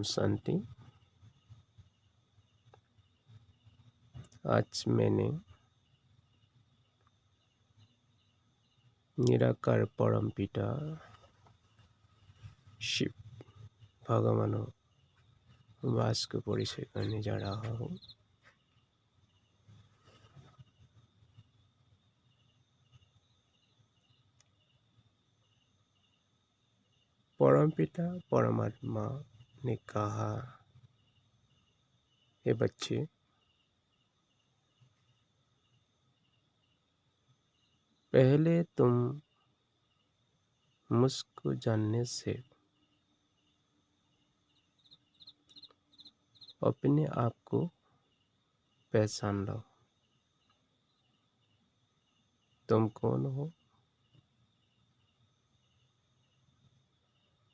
ओम शांति। आज मैंने निराकार परम पिता शिव भगवान वास को परिचय करने जा रहा हूँ। परम पिता परमात्मा ने कहा, हे बच्चे, पहले तुम मुझको जानने से अपने आप को पहचान लो। तुम कौन हो?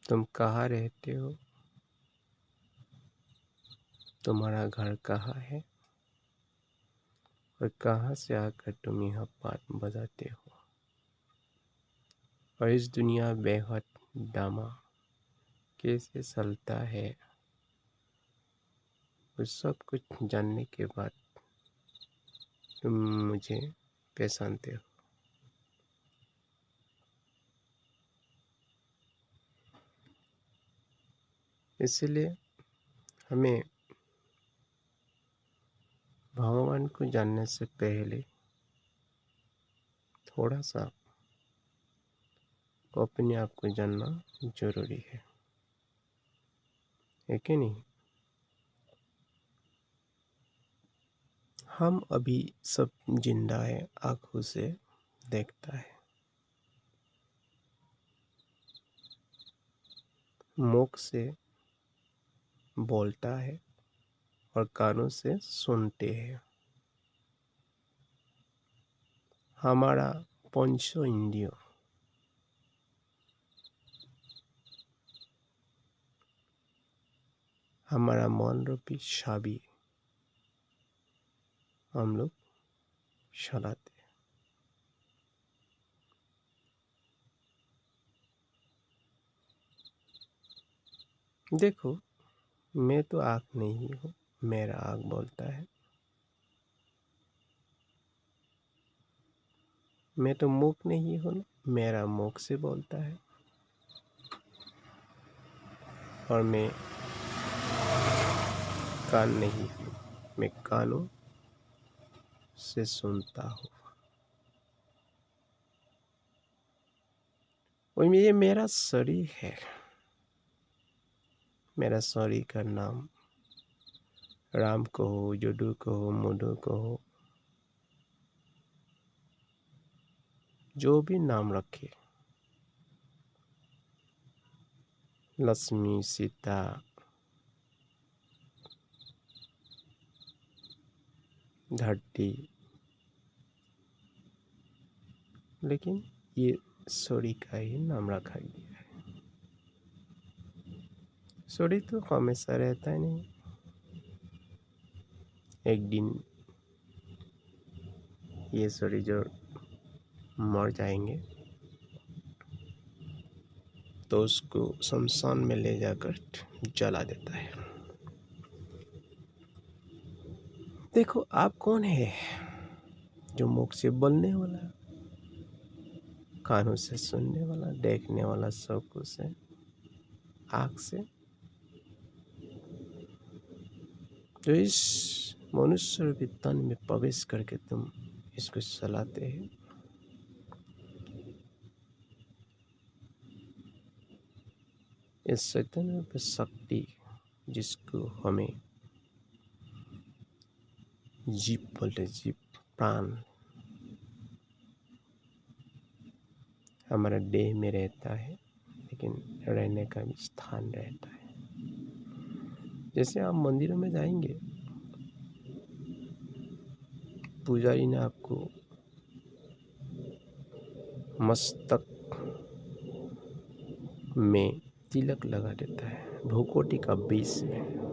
तुम कहाँ रहते हो? तुम्हारा घर कहाँ है? और कहाँ से आकर तुम यह बात बजाते हो? और इस दुनिया बेहद डामा कैसे चलता है, उस सब कुछ जानने के बाद तुम मुझे पहचानते हो। इसलिए हमें भगवान को जानने से पहले थोड़ा सा अपने आप को जानना जरूरी है कि नहीं? हम अभी सब जिंदा है, आंखों से देखता है, मुख से बोलता है और कानों से सुनते हैं। हमारा पंचो इंद्रियों हमारा मन रूपी चाबी हम लोग चलाते हैं। देखो, मैं तो आँख नहीं हूँ, मेरा आँख बोलता है। मैं तो मुख नहीं हूँ, मेरा मुख से बोलता है। और मैं कान नहीं हूँ, मैं कानों से सुनता हूँ। और ये मेरा शरीर है। मेरा शरीर का नाम राम कहो, जुडू कहो, मुडू कहो, जो भी नाम रखे, लक्ष्मी, सीता, धरती, लेकिन ये शरीर का ही नाम रखा गया है। शरीर तो हमेशा रहता है नहीं, एक दिन ये शरीर जो मर जाएंगे तो उसको शमशान में ले जाकर जला देता है। देखो, आप कौन है? जो मुख से बोलने वाला, कानों से सुनने वाला, देखने वाला, सब कुछ है, आँख से। जो इस मनुष्य रूपी तन में प्रवेश करके तुम इसको चलाते हैं, इस चैतन्य रूपी शक्ति जिसको हमें जीव बोलते, जीव प्राण हमारा देह में रहता है, लेकिन रहने का भी स्थान रहता है। जैसे आप मंदिरों में जाएंगे, पुजारी ने आपको मस्तक में तिलक लगा देता है, भूकोटी का बीच में।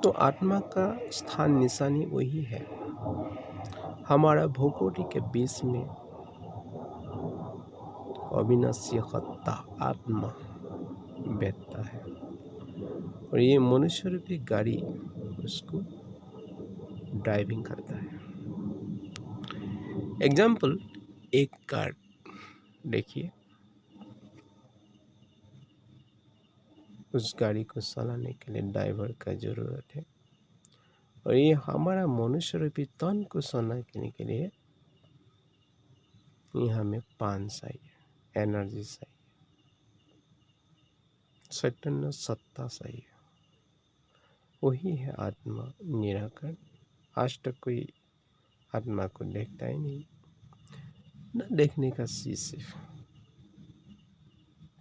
तो आत्मा का स्थान निशानी वही है। हमारा भूकोटी के बीच में अविनाशी सत्ता आत्मा बैठता है और ये मनुष्य रूपी गाड़ी उसको ड्राइविंग करता है। एग्जाम्पल, एक कार देखिए, उस गाड़ी को चलाने के लिए ड्राइवर का ज़रूरत है और ये हमारा मनुष्य रूपी तन को चलाने के लिए ये हमें पान चाहिए, एनर्जी चाहिए, चैतन्य सत्ता चाहिए। वही है आत्मा निराकार। आज तक कोई आत्मा को देखता ही नहीं, न देखने का चीज है।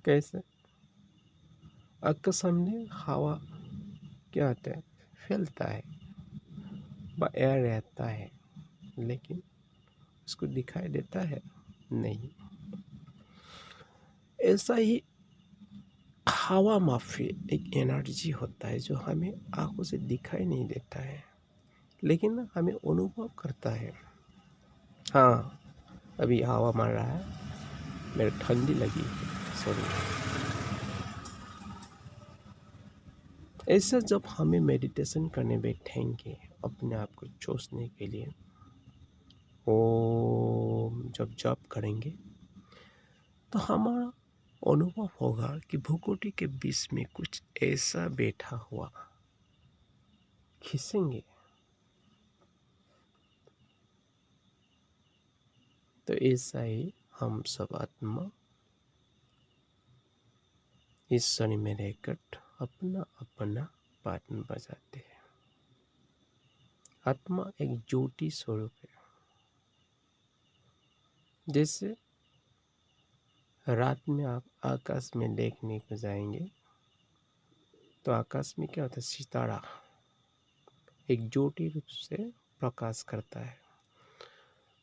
कैसे? आपके सामने हवा क्या होता है, फैलता है, एयर रहता है, लेकिन उसको दिखाई देता है नहीं। ऐसा ही हवा माफी एक एनर्जी होता है जो हमें आंखों से दिखाई नहीं देता है, लेकिन हमें अनुभव करता है। हाँ, अभी हवा मार रहा है, मेरे ठंडी लगी, सॉरी। ऐसा जब हमें मेडिटेशन करने बैठेंगे अपने आप को चूसने के लिए, ओम जब जप करेंगे तो हमारा अनुभव होगा कि भूकोटी के बीच में कुछ ऐसा बैठा हुआ, खींचेंगे तो ऐसा ही हम सब आत्मा इस शनि में रहकर अपना अपना पाटन बजाते हैं। आत्मा एक ज्योति स्वरूप है। जैसे रात में आप आकाश में देखने को जाएंगे तो आकाश में क्या होता है, सितारा एक ज्योति रूप से प्रकाश करता है।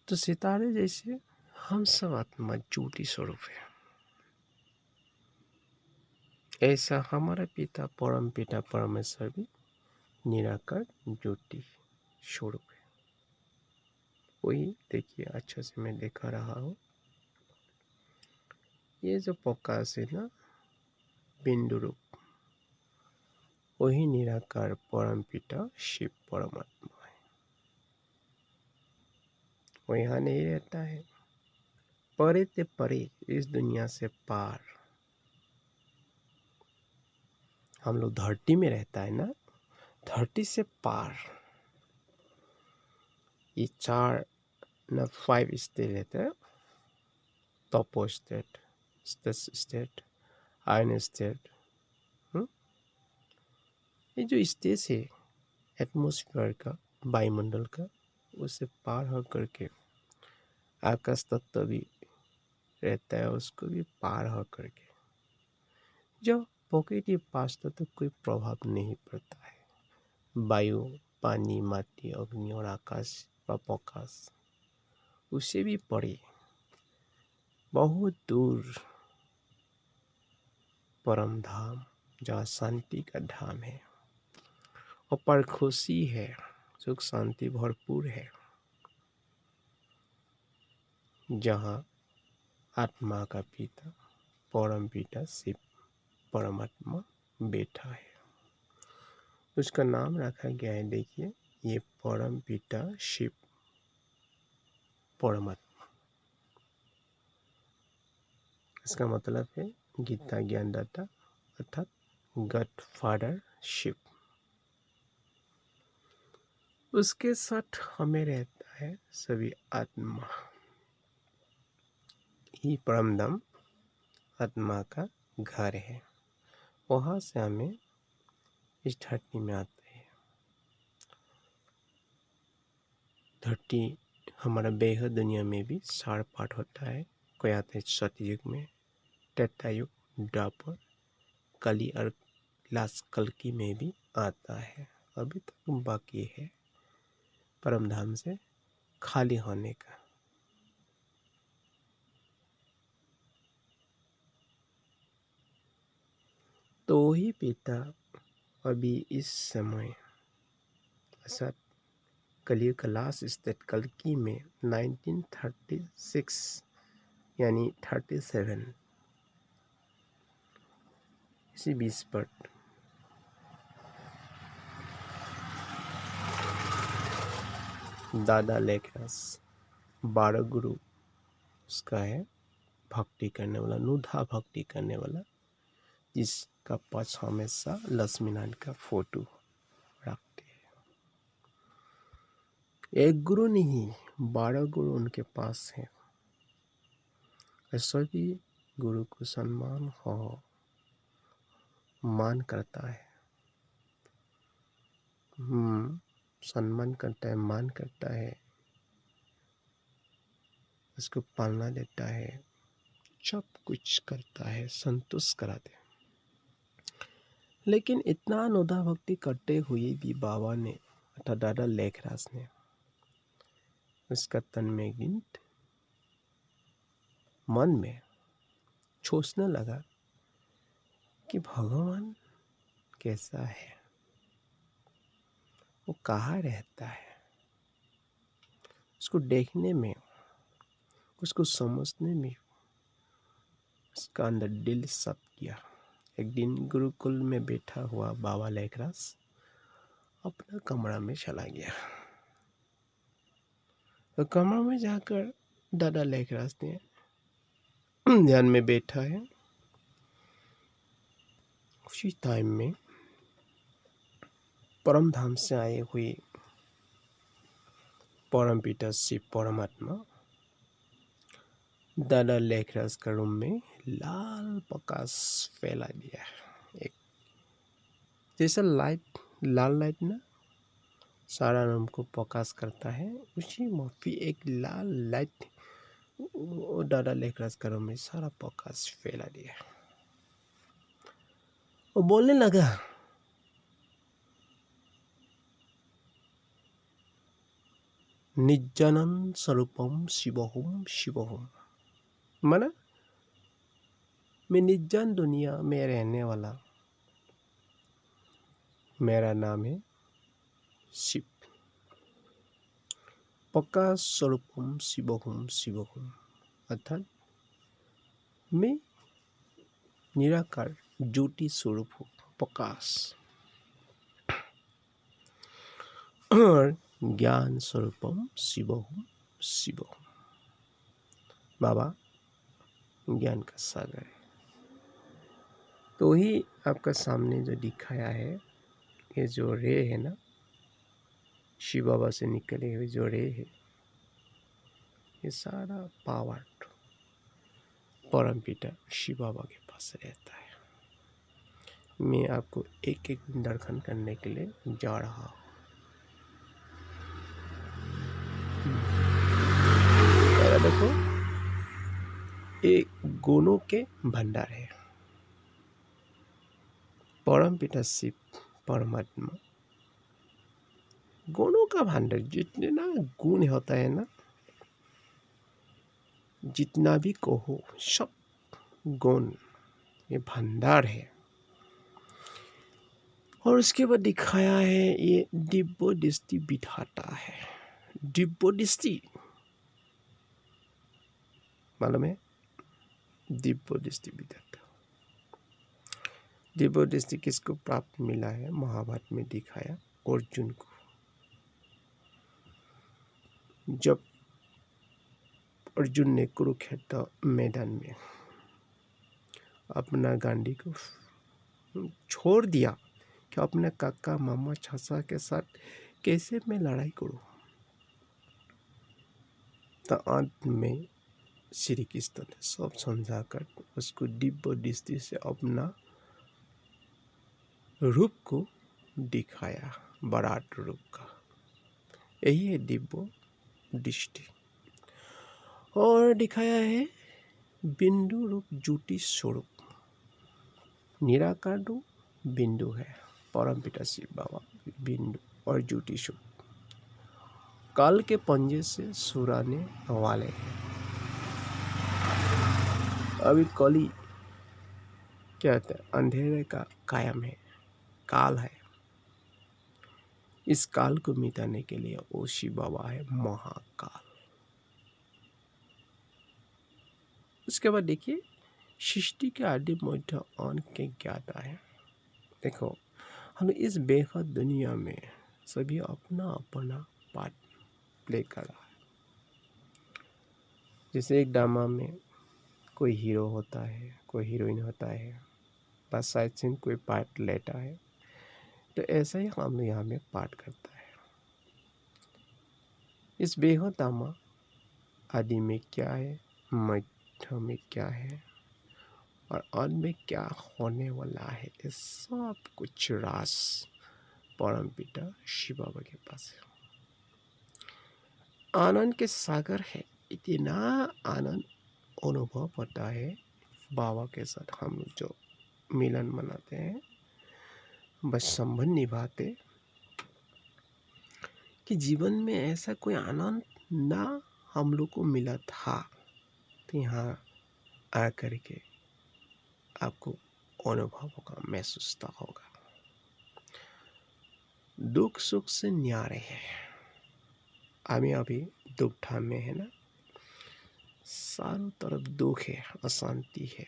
तो सितारे जैसे हम सब आत्मा ज्योति स्वरूप है। ऐसा हमारा पिता परम पिता परमेश्वर भी निराकार ज्योति स्वरूप है। वही देखिए, अच्छा से मैं दिखा रहा हूँ, ये जो प्रकाश है ना, बिंदु रूप, वही निराकार परम पिता शिव परमात्मा है। वो यहाँ नहीं रहता है, परे ते परे, इस दुनिया से पार। हम लोग धरती में रहता है ना, धरती से पार ये 4 न 5 स्टेट रहता है। टॉपो स्टेट, स्टेस स्टेट, आयन स्टेट। ये जो स्टेज है एटमॉस्फेयर का, वायुमंडल का, उसे पार हो करके आकाश तत्व भी रहता है, उसको भी पार हो करके जब प्रकृति पास तो कोई प्रभाव नहीं पड़ता है। वायु, पानी, माटी, अग्नि और आकाश व प्रकाश उसे भी पड़े बहुत दूर परम धाम, जहाँ शांति का धाम है और पर खुशी है, सुख शांति भरपूर है, जहाँ आत्मा का पिता परम पिता शिव परमात्मा बैठा है। उसका नाम रखा गया है, देखिए, ये परम पिता शिव परमात्मा। इसका मतलब है गीता ज्ञानदाता, अर्थात गॉड फादर शिव। उसके साथ हमें रहता है सभी आत्मा। ही परमधाम आत्मा का घर है। वहाँ से हमें इस धरती में आते हैं। धरती हमारा बेहद दुनिया में भी 4 पार्ट होता है। कोई आता है सतयुग में, त्रेता युग, द्वापर, कली और लास्ट कल्कि में भी आता है। अभी तक बाकी है परमधाम से खाली होने का। तो वही पिता अभी इस समय अर्थात कलयुग का लास्ट स्टेट कल्कि में 1936 यानी 37 इसी बीच पर दादा लेखराज 12 गुरु उसका है, भक्ति करने वाला, नुधा भक्ति करने वाला, जिसका पास हमेशा लक्ष्मी नारायण का फोटो रखते हैं। एक गुरु नहीं, 12 गुरु उनके पास है। सभी गुरु को सम्मान हो, मान करता है, सम्मान करता है, मान करता है, उसको पालना देता है, सब कुछ करता है, संतुष्ट कराते हैं। लेकिन इतना अनुदा भक्ति करते हुए भी बाबा ने अर्थात दादा लेखराज ने उसका तन में गिनत मन में सोचने लगा कि भगवान कैसा है, वो कहाँ रहता है। उसको देखने में, उसको समझने में उसका अंदर दिल सब किया। एक दिन गुरुकुल में बैठा हुआ बाबा लेखराज अपना कमरा में चला गया। तो कमरा में जाकर दादा लेखराज ने ध्यान में बैठा है। उसी टाइम में परम धाम से आए हुए परम पिता शिव परमात्मा दादा लेखराज का रूम में लाल प्रकाश फैला दिया। एक जैसा लाइट, लाल लाइट ना सारा रूम को प्रकाश करता है, उसी माफी एक लाल लाइट दादा लेखराज का रूम में सारा प्रकाश फैला दिया। वो बोलने लगा, निज्जानंद स्वरूपम शिवोहम शिवोहम, माना मैं निज्जान दुनिया में रहने वाला, मेरा नाम है शिव। प्रकाश स्वरूपम शिवोहम शिवोहम, अर्थात मैं निराकार ज्योति स्वरूप हूँ, प्रकाश। और ज्ञान स्वरूपम शिवोहम शिवोहम, बाबा ज्ञान का सागर है। तो ही आपका सामने जो दिखाया है, ये जो रे है ना, शिव बाबा से निकले हुए जो रे है, ये सारा पावर परम पिता शिव बाबा के पास रहता है। मैं आपको एक एक दर्शन करने के लिए जा रहा हूँ। देखो, एक गुणों के भंडार है। परम पिता शिव परमात्मा गुणों का भंडार, जितने ना गुण होता है ना, जितना भी कहो सब गुण, ये भंडार है। और उसके बाद दिखाया है ये दिव्य दृष्टि बिठाता है। दिव्य दृष्टि मालूम है, दिव्य दृष्टि बिठाता। दिव्य दृष्टि किसको प्राप्त मिला है, महाभारत में दिखाया अर्जुन को। जब अर्जुन ने कुरुक्षेत्र मैदान में अपना गांडी को छोड़ दिया कि अपने काका मामा चाचा के साथ कैसे मैं लड़ाई करूं, तो अंत में श्री कृष्ण ने सब समझाकर उसको दिव्य दृष्टि से अपना रूप को दिखाया, बराट रूप का। यही है दिव्य दृष्टि। और दिखाया है बिंदु रूप ज्योति स्वरूप, निराकार रूप बिंदु है, परम पिता शिव बाबा बिंदु और ज्योति स्वरूप। काल के पंजे से सुराने वाले हैं। अभी कली क्या कहते हैं, अंधेरे का कायम है, काल है। इस काल को मिटाने के लिए वो शिव बाबा है, महाकाल। उसके बाद देखिए सृष्टि के आदि मध्य अंत के ज्ञाता है। देखो, हम इस बेहद दुनिया में सभी अपना अपना पार्ट प्ले कर रहा है। जैसे एक ड्रामा में कोई हीरो होता है, कोई हीरोइन होता है, बस साइड सीन कोई पार्ट लेता है, तो ऐसा ही हम यहाँ में पार्ट करता है। इस बेहद ड्रामा आदि में क्या है, मध्य में क्या है और अंत में क्या होने वाला है, ये सब कुछ राज परम पिता शिव बाबा के पास है। आनंद के सागर है, इतना आनंद अनुभव होता है बाबा के साथ हम जो मिलन मनाते हैं, बस संबंध निभाते, कि जीवन में ऐसा कोई आनंद ना हम लोग को मिला था, तो यहाँ आकर के आपको अनुभव होगा, महसूस होगा। दुख सुख से न्यारे है। हमें अभी दुख ठाम में है ना, चारों तरफ दुख है, अशांति है।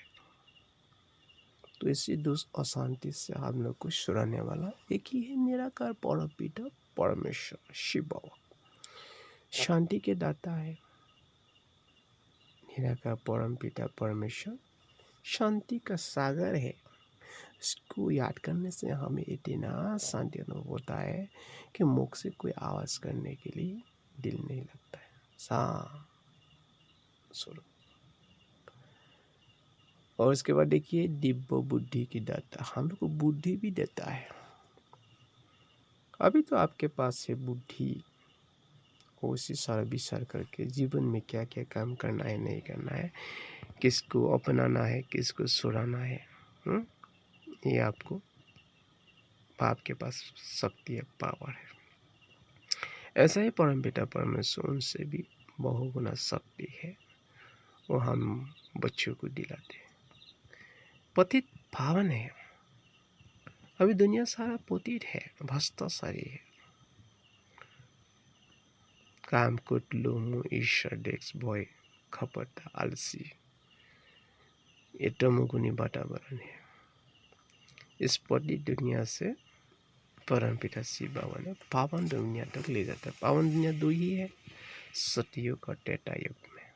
तो इसी दुख अशांति से हम लोग को छुड़ाने वाला एक ही है, निराकार परम पिता परमेश्वर शिव बाबा। शांति के दाता है निराकार परम पिता परमेश्वर, शांति का सागर है। इसको याद करने से हमें इतना शांति अनुभव होता है कि मुख से कोई आवाज करने के लिए दिल नहीं लगता है। सुनो। और उसके बाद देखिए, दिव्य बुद्धि की दाता, हम लोग को बुद्धि भी देता है। अभी तो आपके पास है बुद्धि, उसी सारा विचार करके जीवन में क्या क्या काम करना है, नहीं करना है, किसको अपनाना है, किसको छुड़ाना है, ये आपको आपके पास शक्ति है, पावर है। ऐसा ही परम पिता परमेश्वर उनसे भी बहुगुना शक्ति है, वो हम बच्चों को दिलाते हैं। पतित पावन है। अभी दुनिया सारा पतित है, भ्रष्टाचारी है। काम कुटलू मुँह ईश्वर डेक्स भय खपत आलसी, ये तमोगुनी वातावरण है। इस पतित दुनिया से परम पिता शिव बाबा ने पावन दुनिया तक ले जाता है। पावन दुनिया दो ही है, सतयुग और त्रेता युग में।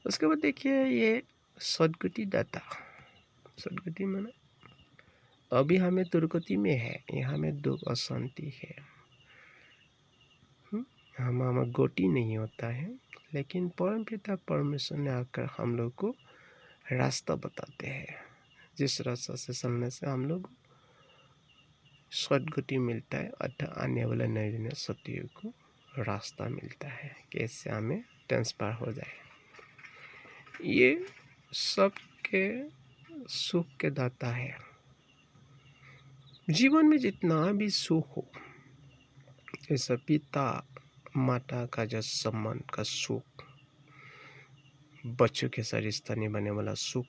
उसके बाद देखिए, ये सदगति दाता। सदगति माने अभी हमें दुर्गति में है, यहाँ में दुख अशांति है, हमारा गति नहीं होता है, लेकिन परम पिता परमेश्वर ने आकर हम लोग को रास्ता बताते हैं, जिस रास्ता से चलने से हम लोग सदगति मिलता है, अर्थात आने वाला नए दिन सतयुग को रास्ता मिलता है, कैसे हमें ट्रांसफर हो जाए। ये सबके सुख के दाता है। जीवन में जितना भी सुख हो, जैसे पिता माता का जो संबंध का सुख, बच्चों के साथ रिश्ता निभाने वाला सुख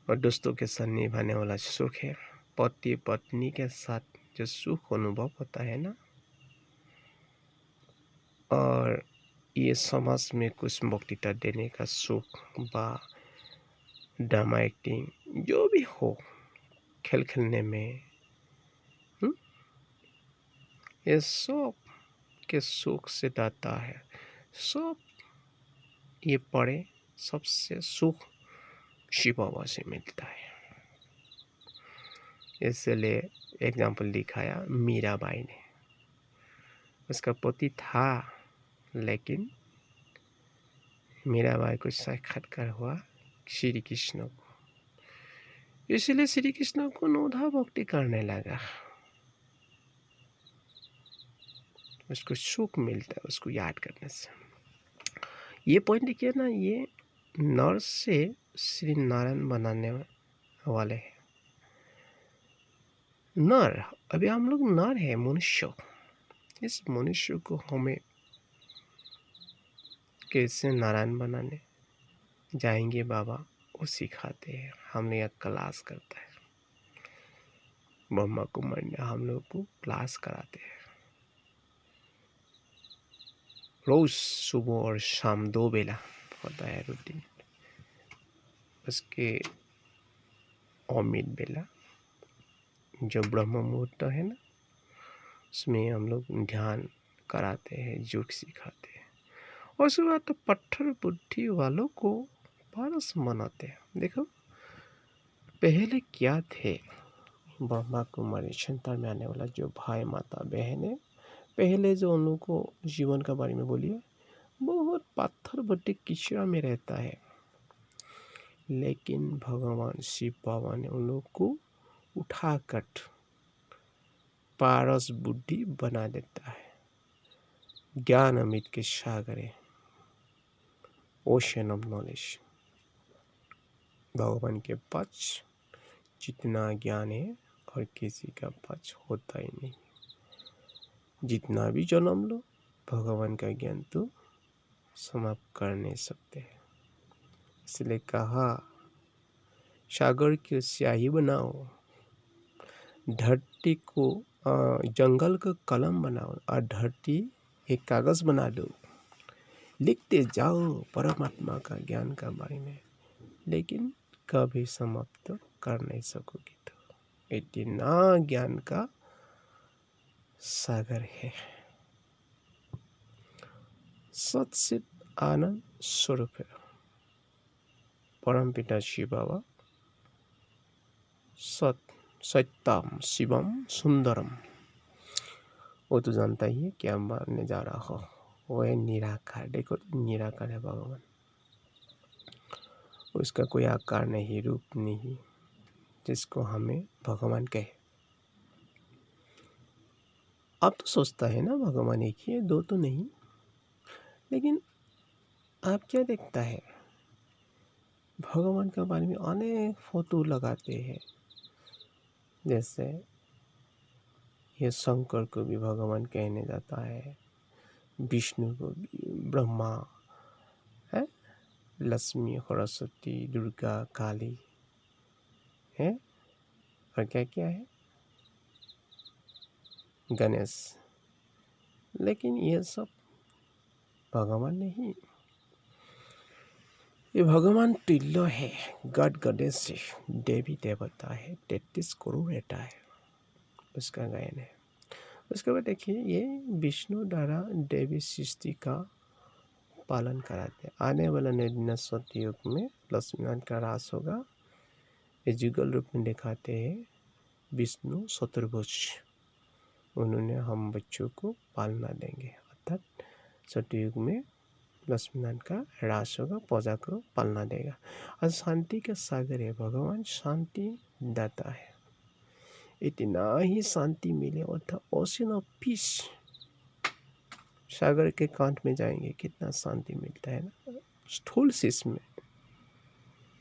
और दोस्तों के साथ निभाने वाला सुख है, पति पत्नी के साथ जो सुख अनुभव होता है ना, और ये समाज में कुछ वक्तृता देने का सुख, बा ड्रामा एक्टिंग जो भी हो, खेल खेलने में, ये सब के सुख से दाता है। सब ये पढ़े, सबसे सुख शिव बाबा से मिलता है। इसलिए एग्जाम्पल दिखाया मीराबाई ने, उसका पति था, लेकिन मीराबाई को साक्षात्कार हुआ श्री कृष्ण को, इसलिए श्री कृष्ण को नौधा भक्ति करने लगा। उसको सुख मिलता है उसको याद करने से। ये पॉइंट देखिए ना, ये नर से श्री नारायण बनाने वाले हैं। नर, अभी हम लोग नर है, मनुष्य। इस मनुष्य को हमें कैसे नारायण बनाने जाएंगे, बाबा वो सिखाते हैं। हमने यह क्लास करता है, ब्रह्मा कुमार ने हम लोग को क्लास कराते हैं। रोज सुबह और शाम 2 बेला होता है रूटीन। उसके अमृत बेला जो ब्रह्म मुहूर्त है ना, उसमें हम लोग ध्यान कराते हैं, योग सिखाते हैं। और उसके बाद तो पत्थर बुद्धि वालों को पारस मनाते हैं। देखो पहले क्या थे, ब्रह्मा कुमारी संतान में आने वाला जो भाई माता बहन है, पहले जो उन लोगों को जीवन का बारे में बोलिए, बहुत पत्थर बुद्धि कीचड़ा में रहता है। लेकिन भगवान शिव बाबा ने उन लोगों को उठाकर पारस बुद्धि बना देता है। ज्ञान अमृत के सागर है, ओशन ऑफ नॉलेज। भगवान के पास जितना ज्ञान है और किसी का पास होता ही नहीं। जितना भी जन्म लो, भगवान का ज्ञान तो समाप्त कर नहीं सकते हैं। इसलिए कहा, सागर की स्याही बनाओ, धरती को जंगल का कलम बनाओ और धरती एक कागज बना दो, लिखते जाओ परमात्मा का ज्ञान का बारे में, लेकिन कभी समाप्त कर नहीं सकोगे। तो इतना ज्ञान का सागर है। सत्चित आनंद स्वरूप है परम पिता शिव बाबा। सत्यम शिवम सुंदरम, वो तो जानता ही है क्या मानने जा रहा हो। वो है निराकार। देखो निराकार है भगवान, उसका कोई आकार नहीं, रूप नहीं, जिसको हमें भगवान कहे। आप तो सोचता है ना भगवान एक ही है, दो तो नहीं। लेकिन आप क्या देखता है, भगवान के बारे में अनेक फोटो लगाते हैं। जैसे ये शंकर को भी भगवान कहने जाता है, विष्णु को भी, ब्रह्मा है, लक्ष्मी, सरस्वती, दुर्गा, काली है, और क्या क्या है, गणेश। लेकिन ये सब भगवान नहीं, ये भगवान तुल्य है। गॉड गॉडेस है, देवी देवता है, 33 करोड़ रहता है, उसका गायन है। उसके बाद देखिए, ये विष्णु द्वारा देवी सृष्टि का पालन कराते हैं। आने वाला नवीन सतयुग में लक्ष्मीनारायण का रास होगा। ये जुगल रूप में दिखाते हैं विष्णु चतुर्भुज, उन्होंने हम बच्चों को पालना देंगे। अर्थात सतयुग में लक्ष्मीनारायण का रास होगा, प्रजा को पालना देगा। और शांति का सागर है भगवान, शांति दाता है। इतना ही शांति मिले, अर्थात ओशन ऑफ पीस। सागर के कांट में जाएंगे कितना शांति मिलता है ना, स्थूल शीश में।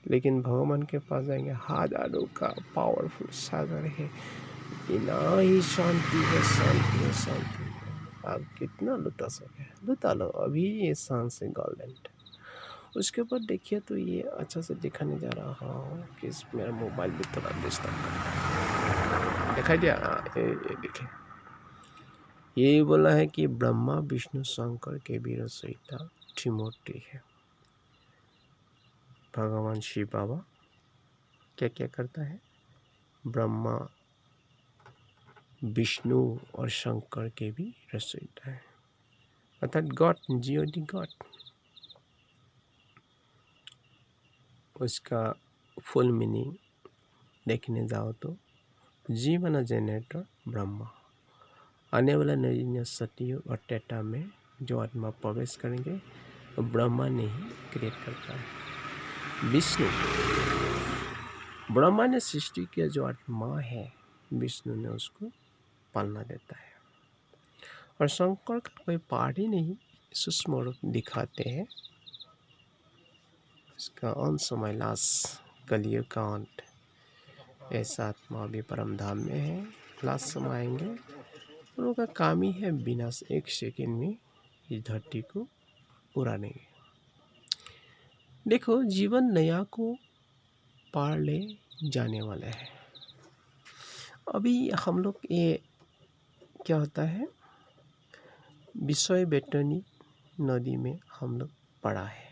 लेकिन भगवान के पास जाएंगे, हजारों का पावरफुल सागर है, इतना ही शांति है, शांति है, शांति है। आप कितना लुटा सके लुटा लो, अभी ये सांस है गोल्डन। उसके बाद देखिए तो ये अच्छा से दिखाने जा रहा हूँ कि मेरा मोबाइल भी थोड़ा डिस्टर्ब कर रहा है। दिखाई दिया, ये देखिए, ये बोला है कि ब्रह्मा विष्णु शंकर के भी रचयिता त्रिमूर्ति है। भगवान शिव बाबा क्या क्या करता है, ब्रह्मा विष्णु और शंकर के भी रचयिता है, अर्थात गॉड, जीओडी गॉड। उसका फुल मीनिंग देखने जाओ तो जीवन जनरेटर ब्रह्मा। आने वाला नवीन सतयुग और त्रेता में जो आत्मा प्रवेश करेंगे तो ब्रह्मा ने ही क्रिएट करता है। विष्णु, ब्रह्मा ने सृष्टि किया जो आत्मा है, विष्णु ने उसको पालना देता है। और शंकर का कोई पार्ट ही नहीं, सूक्ष्म रूप दिखाते हैं। इसका अंत समय लाश, कलियुग का अंत, ऐसा आत्मा भी परम धाम में है, लाश समय आएंगे। उनका काम ही है विनाश, एक सेकेंड में इस धरती को उड़ा देंगे। देखो जीवन नया को पार ले जाने वाला है। अभी हम लोग ये क्या होता है, विषय बैतरणी नदी में हम लोग पड़ा है।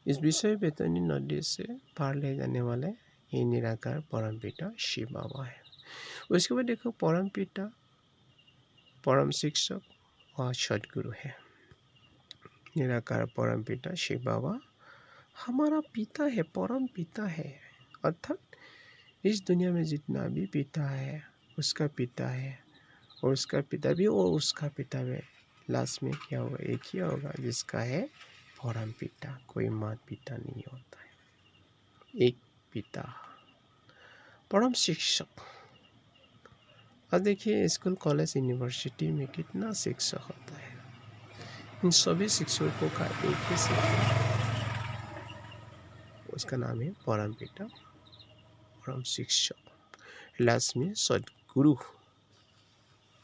इस विषय बेतनी नदी से पार ले जाने वाले ये निराकार परमपिता शिव बाबा है। उसके बाद देखो परम पिता, परम शिक्षक और सदगुरु है। निराकार परम पिता शिव बाबा हमारा पिता है, परम पिता है। अर्थात इस दुनिया में जितना भी पिता है उसका पिता है, और उसका पिता भी और उसका पिता भी लास्ट में क्या होगा, एक ही होगा, जिसका है परम पिता। कोई माता पिता नहीं होता है, एक पिता। परम शिक्षक, अब देखिए स्कूल कॉलेज यूनिवर्सिटी में कितना शिक्षक होता है। इन सभी शिक्षकों का एक ही शिक्षक, उसका नाम है परम पिता परम शिक्षक। लास्ट में सदगुरु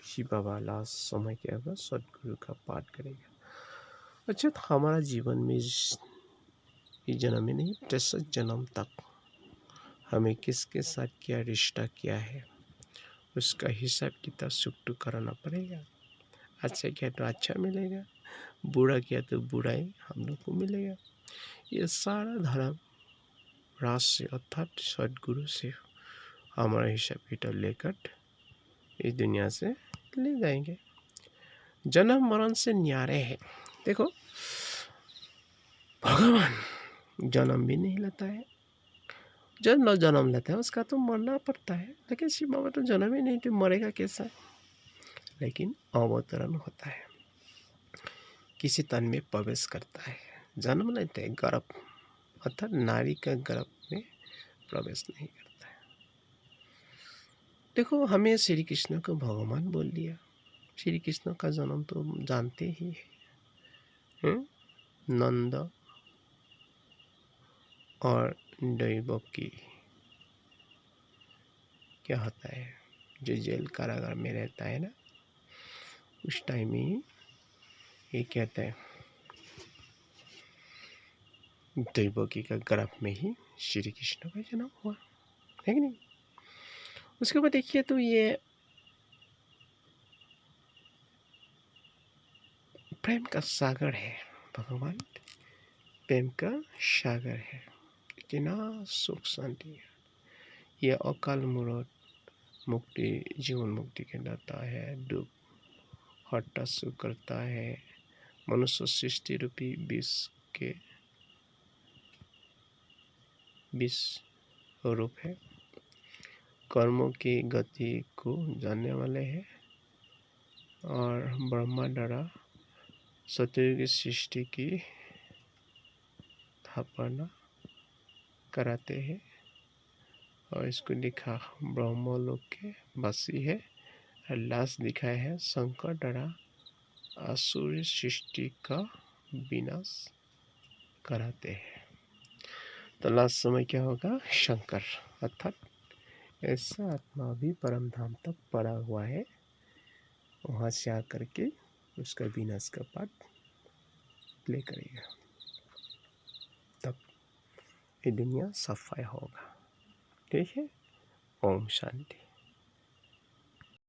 शिव बाबा लास्ट समय क्या होगा, सदगुरु का पाठ करेगा। अच्छा, तो हमारा जीवन में इस जन्म में नहीं, 63 जन्म तक हमें किसके साथ क्या रिश्ता किया है उसका हिसाब किताब सुख कराना पड़ेगा। अच्छा किया तो अच्छा मिलेगा, बुरा किया तो बुराई हम लोग को मिलेगा। ये सारा धर्म राज से अर्थात सदगुरु से हमारा हिसाब किताब लेकर इस दुनिया से ले जाएंगे। जन्म मरण से न्यारे है। देखो भगवान जन्म भी नहीं लेता है, जब न जन्म लेता है उसका तो मरना पड़ता है, लेकिन शिव बाबा तो जन्म ही नहीं, तो मरेगा कैसा। लेकिन अवतरण होता है, किसी तन में प्रवेश करता है, जन्म लेते हैं, गर्भ अर्थात नारी का गर्भ में प्रवेश नहीं करता है। देखो हमें श्री कृष्ण को भगवान बोल दिया। श्री कृष्ण का जन्म तो जानते ही है, नंद और दैवकी क्या होता है, जो जेल कारागार में रहता है ना, उस टाइम में ये कहता है दैवकी का गर्भ में ही श्री कृष्ण का जन्म हुआ है कि नहीं। उसके बाद देखिए तो ये प्रेम का सागर है, भगवान प्रेम का सागर है, इतना सुख शांति है। ये अकाल मूर्त मुक्ति, जीवन मुक्ति के दाता है, दुख हटा सुख करता है, मनुष्य सृष्टि रूपी विष रूप है, कर्मों की गति को जानने वाले हैं, और ब्रह्मा द्वारा सतयुग की सृष्टि की स्थापना कराते हैं, और इसको लिखा ब्रह्मलोक के वासी है। और लास्ट दिखाया है शंकर द्वारा असुर सृष्टि का विनाश कराते हैं। तो लास्ट समय क्या होगा, शंकर अर्थात ऐसा आत्मा भी परम धाम तक पड़ा हुआ है, वहाँ से आकर के उसका विनाश का पाठ प्ले करेगा, तब ये दुनिया सफाई होगा। ठीक है, ओम शांति।